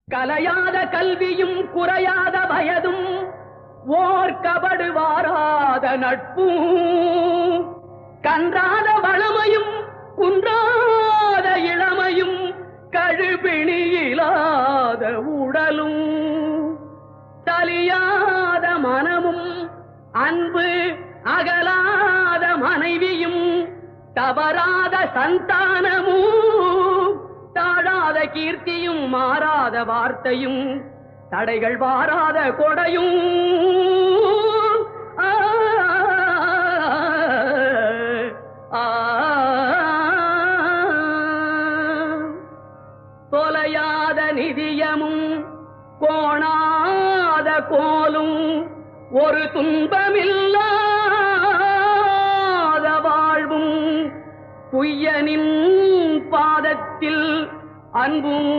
கலையாத கல்வியும் குறையாத வயதும் ஓர் கபடு வாராத நட்பும் கன்றாத வளமையும் குன்றாத இளமையும் கழுபிணியிலாத உடலும் தலியாத மனமும் அன்பு அகலாத மனைவியும் தவறாத சந்தானமும் தாழாத கீர்த்தியும் மாறாத வார்த்தையும் தடைகள் வாராத கொடையும் தொலையாத நிதியமும் கோணாத கோலும் ஒரு துன்பமில்லாத வாழ்வும் குய்யனின் பாதத்தில் அன்பும்